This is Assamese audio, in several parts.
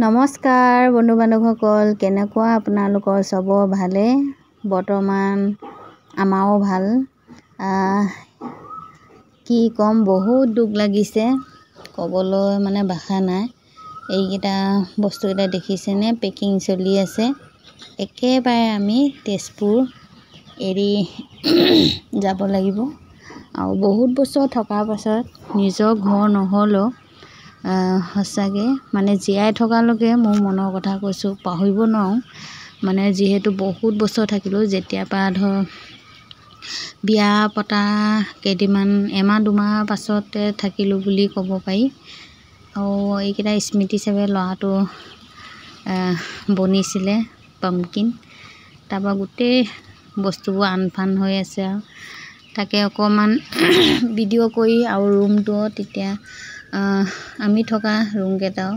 নমস্কাৰ বন্ধু বান্ধৱসকল, কেনেকুৱা আপোনালোকৰ সব ভালে? বৰ্তমান আমাৰো ভাল। কি ক'ম, বহুত দুখ লাগিছে, ক'বলৈ মানে ভাষা নাই। এইকেইটা বস্তুকেইটা দেখিছেনে? পেকিং চলি আছে। একেবাৰে আমি তেজপুৰ এৰি যাব লাগিব আৰু বহুত বছৰ থকাৰ পাছত নিজৰ ঘৰ নহ'লেও সঁচাকৈ মানে জীয়াই থকালৈকে মোৰ মনৰ কথা কৈছোঁ, পাহৰিব নোৱাৰোঁ। মানে যিহেতু বহুত বছৰ থাকিলোঁ, যেতিয়াৰ পৰা ধৰ বিয়া পতা কেইদিনমান এমাহ দুমাহ পাছতে থাকিলোঁ বুলি ক'ব পাৰি। আৰু এইকেইটা স্মৃতি হিচাপে ল'ৰাটো বনিছিলে পাম্পকিন, তাৰপৰা গোটেই বস্তুবোৰ আনফান হৈ আছে আৰু তাকে অকণমান ভিডিঅ' কৰি আৰু ৰুমটো তেতিয়া আমি থকা ৰুমকেইটাও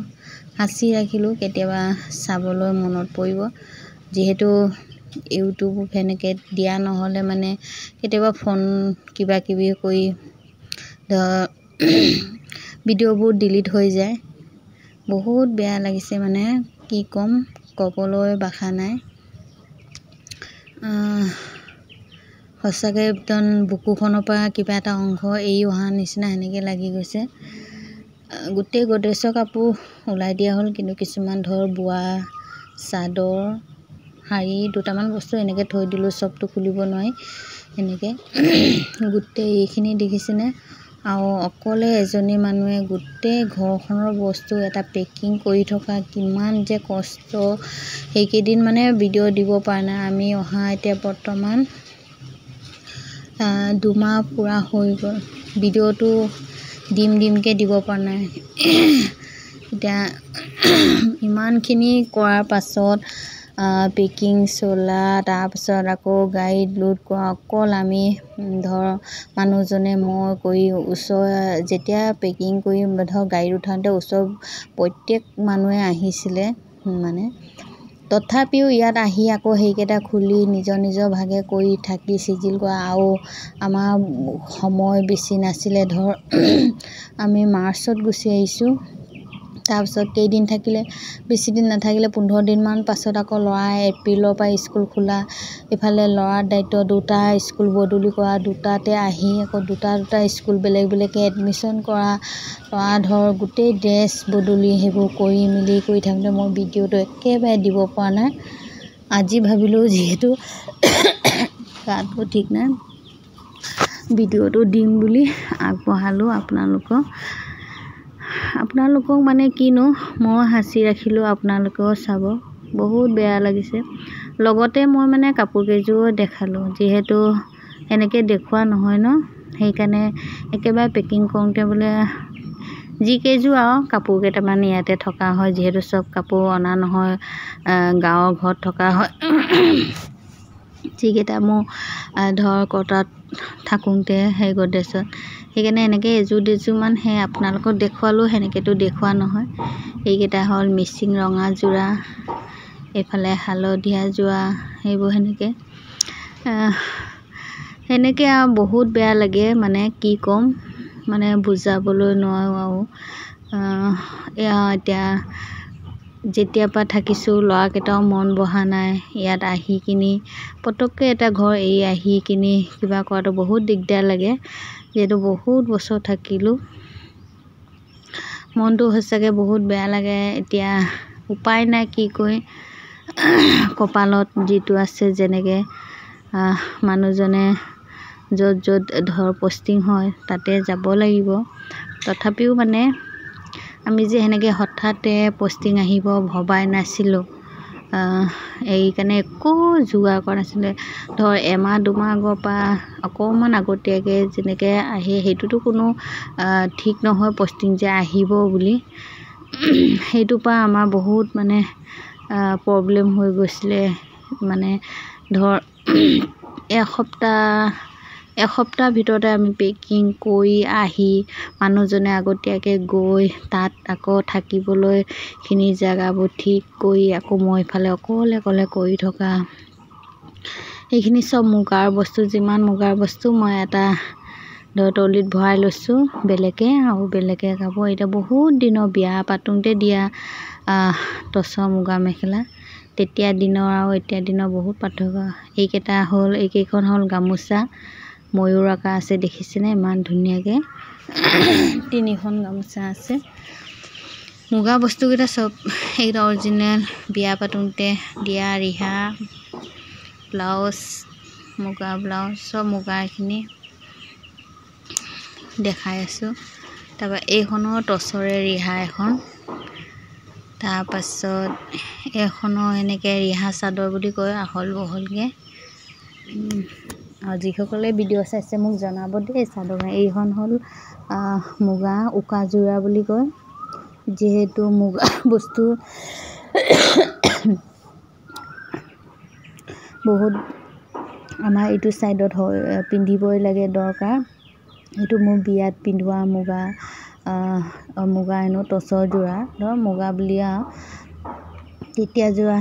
সাঁচি ৰাখিলোঁ, কেতিয়াবা চাবলৈ মনত পৰিব। যিহেতু ইউটিউব সেনেকৈ দিয়া নহ'লে মানে কেতিয়াবা ফোন কিবা কিবি কৰি ভিডিঅ'বোৰ ডিলিট হৈ যায়। বহুত বেয়া লাগিছে, মানে কি ক'ম, ক'বলৈ ভাষা নাই। সঁচাকৈ একদম বুকুখনৰ পৰা কিবা এটা অংশ এৰি অহা নিচিনা সেনেকৈ লাগি গৈছে। গোটেই গড্ৰেজৰ কাপোৰ ওলাই দিয়া হ'ল, কিন্তু কিছুমান ধৰ বোৱা চাদৰ শাৰী দুটামান বস্তু এনেকৈ থৈ দিলোঁ, চবটো খুলিব নোৱাৰি এনেকৈ। গোটেই এইখিনি দেখিছেনে? আৰু অকলে এজনী মানুহে গোটেই ঘৰখনৰ বস্তু এটা পেকিং কৰি থকা কিমান যে কষ্ট। সেইকেইদিন মানে ভিডিঅ' দিব পৰা নাই। আমি অহা এতিয়া বৰ্তমান 2 মাহ পূৰা হৈ গ'ল, ভিডিঅ'টো দিমকৈ দিব পৰা নাই। এতিয়া ইমানখিনি কৰাৰ পাছত পেকিং চলা, তাৰপিছত আকৌ গাড়ীত লোড কৰা, অকল আমি ধৰ মানুহজনে মই কৰি যেতিয়া পেকিং কৰি ধৰ গাড়ীত উঠাওঁতে ওচৰ প্ৰত্যেক মানুহে আহিছিলে মানে। তথাপিও ইয়াত আহি আকৌ সেইকেইটা খুলি নিজৰ ভাগে কৰি থাকি চিজিল কৰা। আৰু আমাৰ সময় বেছি নাছিলে, ধৰ আমি মাৰ্চত গুচি আহিছোঁ। তাৰপিছত কেইদিন থাকিলে, বেছিদিন নাথাকিলে, 15 দিনমান পাছত আকৌ ল'ৰা এপ্ৰিলৰ পৰা স্কুল খোলা। ইফালে ল'ৰাৰ দায়িত্ব, 2টা স্কুল বদলি কৰা, 2টাতে আহি আকৌ 2টা স্কুল বেলেগকৈ এডমিশ্যন কৰা, ল'ৰা ধৰ গোটেই ড্ৰেছ বদলি সেইবোৰ কৰি থাকোঁতে মই ভিডিঅ'টো একেবাৰে দিব পৰা নাই। আজি ভাবিলোঁ যিহেতু গাটো ঠিক নাই, ভিডিঅ'টো দিম বুলি আগবঢ়ালোঁ আপোনালোকক মানে কিনো, মই সাঁচি ৰাখিলোঁ, আপোনালোকেও চাব। বহুত বেয়া লাগিছে। লগতে মই মানে কাপোৰ কেইযোৰো দেখালোঁ, যিহেতু এনেকৈ দেখুওৱা নহয় ন, সেইকাৰণে একেবাৰে পেকিং কৰোঁতে বোলে যিকেইযোৰ আৰু কাপোৰ কেইটামান ইয়াতে থকা হয়, যিহেতু চব কাপোৰ অনা নহয়, গাঁৱৰ ঘৰত থকা হয়। যিকেইটা মোৰ ধৰ কটাত থাকোঁতে সেই গড্ৰেজত, সেইকাৰণে এনেকৈ এযোৰ দুযোৰমান সেই আপোনালোকক দেখুৱালোঁ, সেনেকৈতো দেখুওৱা নহয়। এইকেইটা হ'ল মিচিং ৰঙা যোৰা, এইফালে হালধীয়া যোৰা, সেইবোৰ সেনেকৈ আৰু বহুত বেয়া লাগে, মানে কি ক'ম, মানে বুজাবলৈ নোৱাৰোঁ। আৰু এতিয়া যেতিয়াৰ পৰা থাকিছোঁ, ল'ৰাকেইটাও মন বহা নাই। ইয়াত আহি কিনি পটককৈ এটা ঘৰ এৰি আহি কিনি কিবা কৰাটো বহুত দিগদাৰ লাগে, যিহেতু বহুত বছৰ থাকিলোঁ। মনটো সঁচাকৈ বহুত বেয়া লাগে। এতিয়া উপায় নাই, কি কৰি, কপালত যিটো আছে, যেনেকৈ মানুহজনে য'ত ধৰ পষ্টিং হয় তাতে যাব লাগিব। তথাপিও মানে আমি যে সেনেকৈ হঠাতে পষ্টিং আহিব ভবাই নাছিলোঁ। এইকাৰণে একো যোগাৰ কৰা নাছিলে। ধৰ এমাহ দুমাহ আগৰ পৰা অকণমান আগতীয়াকৈ যেনেকৈ আহে, সেইটোতো কোনো ঠিক নহয় পষ্টিং যে আহিব বুলি। সেইটোৰ পৰা আমাৰ বহুত মানে প্ৰব্লেম হৈ গৈছিলে। মানে ধৰ এসপ্তাহ ভিতৰতে আমি পেকিং কৰি আহি, মানুহজনে আগতীয়াকৈ গৈ তাত আকৌ থাকিবলৈখিনি জেগাবোৰ ঠিক কৰি, আকৌ মই ইফালে অকলে কৰি থকা। সেইখিনি চব মুগাৰ বস্তু, যিমান মুগাৰ বস্তু মই এটা ধৰ ট্ৰলিত ভৰাই লৈছোঁ বেলেগে, আৰু বেলেগে কাপোৰ এতিয়া বহুত দিনৰ বিয়া পাতোঁতে দিয়া টচৰ মুগা মেখেলা তেতিয়া দিনৰ আৰু এতিয়া দিনৰ বহুত পাৰ্থক্য এইকেইটা হ'ল এইকেইখন হ'ল গামোচা ময়ূৰ আঁকা আছে দেখিছেনে ইমান ধুনীয়াকৈ 3খন গামোচা আছে মুগা বস্তুকেইটা চব এইকেইটা অৰিজিনেল বিয়া পাতোঁতে দিয়া ৰিহা ব্লাউজ মুগা ব্লাউজ চব মুগাখিনি দেখাই আছোঁ তাৰপৰা এইখনৰ টচৰে ৰিহা এখন তাৰপাছত এইখনৰ এনেকৈ ৰিহা চাদৰ বুলি কয় আহল বহলকৈ আৰু যিসকলে ভিডিঅ' চাইছে মোক জনাব দেই চাদৰ এইখন হ'ল মুগা উকাযোৰা বুলি কয় যিহেতু মুগা বস্তু বহুত আমাৰ এইটো ছাইডত হয় পিন্ধিবই লাগে দৰকাৰ এইটো মোৰ বিয়াত পিন্ধোৱা মুগা হেনো টচৰ যোৰা ধৰ মুগা বুলি তেতিয়া যোৰা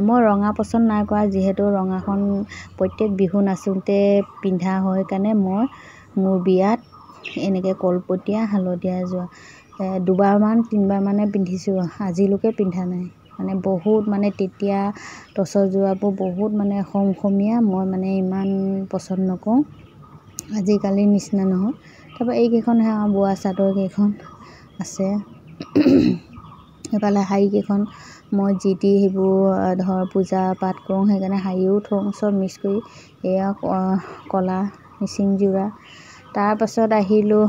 মই ৰঙা পচন্দ নাই কৰা যিহেতু ৰঙাখন প্ৰত্যেক বিহু নাচোঁতে পিন্ধা হয় কাৰণে মই মোৰ বিয়াত এনেকৈ কলপতীয়া হালধীয়া যোৰা 2বাৰমান 3বাৰমানে পিন্ধিছোঁ আজিলৈকে পিন্ধা নাই মানে বহুত মানে তেতিয়া টচৰ যোৰাবোৰ বহুত মানে খমখমীয়া মই মানে ইমান পচন্দ নকৰোঁ আজিকালি নিচিনা নহয় তাৰপৰা এইকেইখন বোৱা চাদৰ কেইখন আছে এইফালে শাৰীকেইখন মই যি টি সেইবোৰ ধৰ পূজা পাঠ কৰোঁ সেইকাৰণে শাৰীও থওঁ চব মিক্স কৰি এয়া কলা মিচিং যোৰা তাৰপাছত আহিলোঁ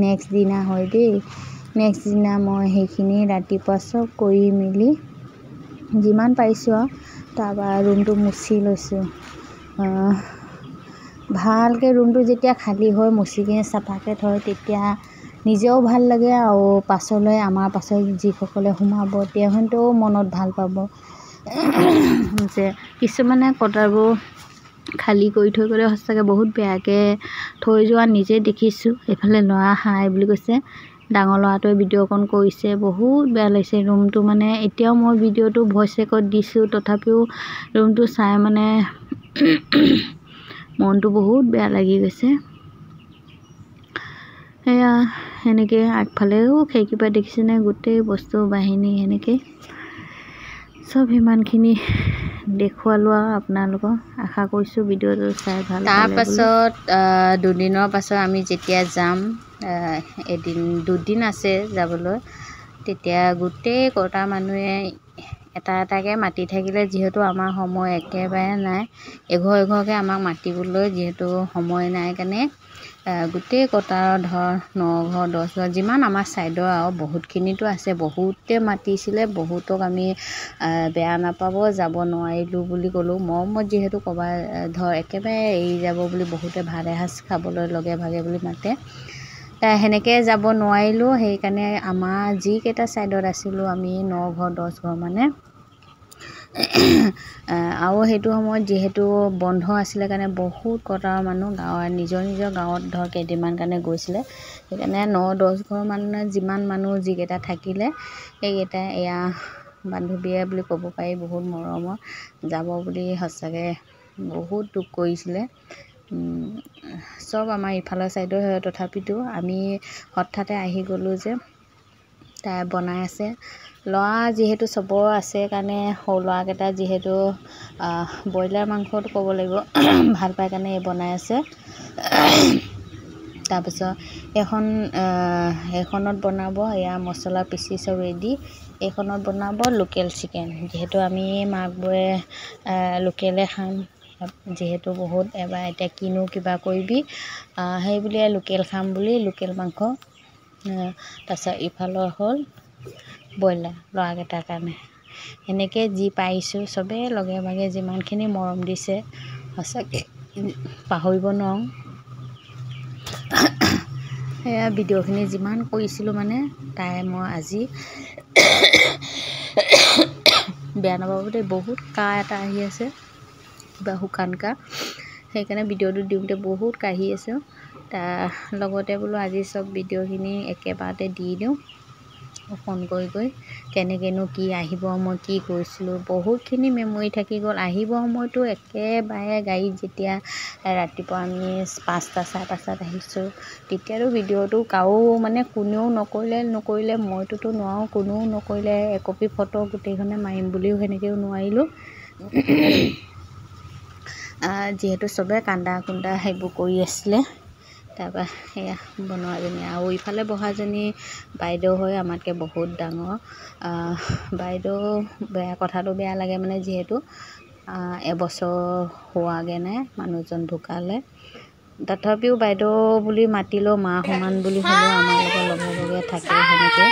নেক্সট দিনা হয় দেই নেক্সট দিনা মই সেইখিনি ৰাতিপুৱা চব কৰি মেলি যিমান পাৰিছোঁ আৰু তাৰপৰা ৰুমটো মুচি লৈছোঁ ভালকৈ ৰুমটো যেতিয়া খালী হয় মুচি কিনে চাফাকৈ থয় তেতিয়া নিজেও ভাল লাগে আৰু পাছলৈ আমাৰ পাছত যিসকলে সোমাব তেওঁহঁতেও মনত ভাল পাব যে কিছুমানে কটাবোৰ খালী কৰি থৈ গ'লে সঁচাকৈ বহুত বেয়াকৈ থৈ যোৱা নিজে দেখিছোঁ এইফালে ল'ৰা হাই বুলি কৈছে ডাঙৰ ল'ৰাটোৱে ভিডিঅ' অকণ কৰিছে বহুত বেয়া লাগিছে ৰুমটো মানে এতিয়াও মই ভিডিঅ'টো ভইচ ৰেকৰ্ড দিছোঁ তথাপিও ৰুমটো চাই মানে মনটো বহুত বেয়া লাগি গৈছে এয়া সেনেকৈ আগফালেও খেৰকিপা দেখিছেনে গোটেই বস্তু বাহিনী সেনেকৈ চব সিমানখিনি দেখুৱালোঁ আৰু আপোনালোকক আশা কৰিছোঁ ভিডিঅ'টো চাই ভাল তাৰপাছত দুদিনৰ পাছত আমি যেতিয়া যাম দুদিন আছে যাবলৈ তেতিয়া গোটেই কটা মানুহে এটা এটাকৈ মাতি থাকিলে যিহেতু আমাৰ সময় একেবাৰে নাই এঘৰ এঘৰকৈ আমাক মাতিবলৈ যিহেতু সময় নাই কাৰণে গোটেই কটাৰ ধৰ 9 ঘৰ 10 ঘৰ যিমান আমাৰ ছাইডৰ আৰু বহুতখিনিতো আছে বহুতে মাতিছিলে বহুতক আমি বেয়া নাপাব যাব নোৱাৰিলোঁ বুলি ক'লোঁ মৰমত যিহেতু ক'ৰবাত ধৰ একেবাৰে এৰি যাব বুলি বহুতে ভাত এসাঁজ খাবলৈ লগে ভাগে বুলি মাতে সেনেকৈ যাব নোৱাৰিলোঁ সেইকাৰণে আমাৰ যিকেইটা ছাইডত আছিলোঁ আমি 9 ঘৰ 10 ঘৰ মানে আৰু সেইটো সময়ত যিহেতু বন্ধ আছিলে কাৰণে বহুত কটাৰ মানুহ গাঁৱৰ নিজৰ গাঁৱত ধৰ কেইদিনমান কাৰণে গৈছিলে সেইকাৰণে 9-10 ঘৰ মানুহে যিমান মানুহ যিকেইটা থাকিলে সেইকেইটা এয়া বান্ধৱীয়ে বুলি ক'ব পাৰি বহুত মৰমৰ যাব বুলি সঁচাকৈ বহুত দুখ কৰিছিলে চব আমাৰ ইফালৰ ছাইডৰ হয় তথাপিতো আমি হঠাতে আহি গ'লোঁ যে তাই বনাই আছে ল'ৰা যিহেতু চবৰ আছে কাৰণে সৰু ল'ৰাকেইটা যিহেতু ব্ৰইলাৰ মাংসটো ক'ব লাগিব ভাল পাই কাৰণে বনাই আছে তাৰপিছত এইখনত বনাব এয়া মছলা পিচি চব ৰেডি এইখনত বনাব লোকেল চিকেন যিহেতু আমি মাকবোৰে লোকেলে খাম যিহেতু বহুত এবাৰ এতিয়া কিনো কিবা কৰিবি সেই বুলিয়ে লোকেল খাম বুলি লোকেল মাংস তাৰপিছত ইফালৰ হ'ল ব্ৰইলাৰ ল'ৰাকেইটাৰ কাৰণে সেনেকৈ যি পাৰিছোঁ চবেই লগে ভাগে যিমানখিনি মৰম দিছে সঁচাকৈ পাহৰিব নোৱাৰোঁ সেয়া ভিডিঅ'খিনি যিমান কৰিছিলোঁ মানে তাই মই আজি বেয়া নাপাব দেই বহুত কাহ এটা আহি আছে কিবা শুকান কাহ সেইকাৰণে ভিডিঅ'টো দিওঁতে বহুত কাহি আছে তাৰ লগতে বোলো আজি চব ভিডিঅ'খিনি একেবাৰতে দি দিওঁ ফোন কৰি কেনেকৈনো কি আহিব, মই কি কৰিছিলোঁ, বহুতখিনি মেমৰি থাকি গ'ল। আহিব সময়তো একেবাৰে গাড়ীত যেতিয়া ৰাতিপুৱা আমি 5টা 5:30 আহিছোঁ, তেতিয়াতো ভিডিঅ'টো কাৰো মানে কোনেও নকৰিলে মইতোতো নোৱাৰোঁ, কোনেও নকৰিলে একপি ফটো গোটেইখনে মাৰিম বুলিও সেনেকৈও নোৱাৰিলোঁ। যিহেতু চবে কান্দা কুন্দা সেইবোৰ কৰি আছিলে। তাৰপৰা সেয়া বনোৱাজনী আৰু ইফালে বহাজনী বাইদেউ হৈ আমাতকৈ বহুত ডাঙৰ। বাইদেউ কথাটো বেয়া লাগে মানে যিহেতু এবছৰ হোৱাগৈ নাই, মানুহজন ঢুকালে। তথাপিও বাইদেউ বুলি মাতিলেও মা সমান বুলি হ'লেও আমাৰ লগত লগে থাকে সেনেকৈ।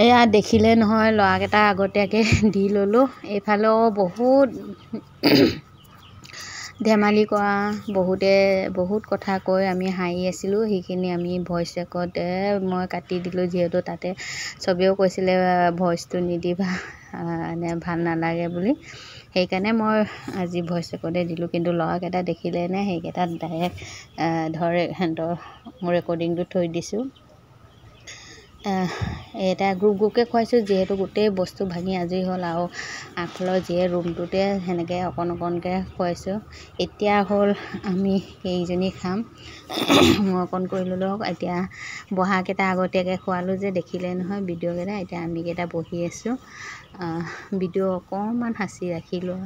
এয়া দেখিলে নহয়, ল'ৰাকেইটা আগতীয়াকৈ দি ল'লোঁ। এইফালেও বহুত ধেমালি কৰা, বহুত কথা কৈ আমি হাঁহি আছিলোঁ। সেইখিনি আমি ভইচ ৰেকৰ্ড মই কাটি দিলোঁ, যিহেতু তাতে চবেও কৈছিলে ভইচটো নিদিবা, ভাল নালাগে বুলি। সেইকাৰণে মই আজি ভইচ ৰেকৰ্ডে দিলোঁ। কিন্তু ল'ৰাকেইটা দেখিলে নে সেইকেইটা ডাইৰেক্ট সিহঁতৰ ৰেকৰ্ডিংটো থৈ দিছোঁ। এটা গ্ৰুপকৈ খুৱাইছোঁ, যিহেতু গোটেই বস্তু ভাঙি আজৰি হ'ল আৰু আগফালৰ যিয়ে ৰুমটোতে সেনেকৈ অকণকৈ খুৱাইছোঁ। এতিয়া হ'ল আমি কেইজনী খাম, মই অকণ কৰি ল'লোঁ। এতিয়া বহাকেইটা আগতীয়াকৈ খোৱালোঁ যে দেখিলে নহয় ভিডিঅ'কেইটা। এতিয়া আমিকেইটা বহি আছোঁ, ভিডিঅ' অকণমান সাঁচি ৰাখিলোঁ।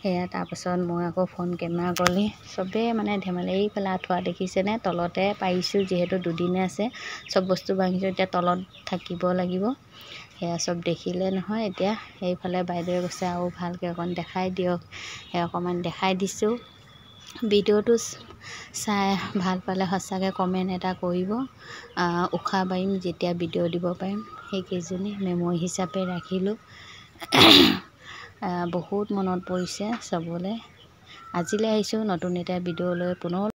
সেয়া তাৰপাছত মই আকৌ ফোন কেমেৰা কৰি চবেই মানে ধেমালি। এইফালে আঁঠুৱা দেখিছেনে, তলতে পাৰিছোঁ, যিহেতু দুদিনে আছে। চব বস্তু ভাঙিছোঁ, এতিয়া তলত থাকিব লাগিব। সেয়া চব দেখিলে নহয়। এতিয়া সেইফালে বাইদেৱে কৈছে আৰু ভালকৈ অকণ দেখাই দিয়ক, সেই অকণমান দেখাই দিছোঁ। ভিডিঅ'টো চাই ভাল পালে সঁচাকৈ কমেণ্ট এটা কৰিব। উশাহ পাৰিম যেতিয়া ভিডিঅ' দিব পাৰিম, সেইকেইজনী মেমৰি হিচাপে ৰাখিলোঁ। বহুত মনত পৰিছে চবলৈ। আজিলৈ আহিছোঁ নতুন এটা ভিডিঅ' লৈ পুনৰ।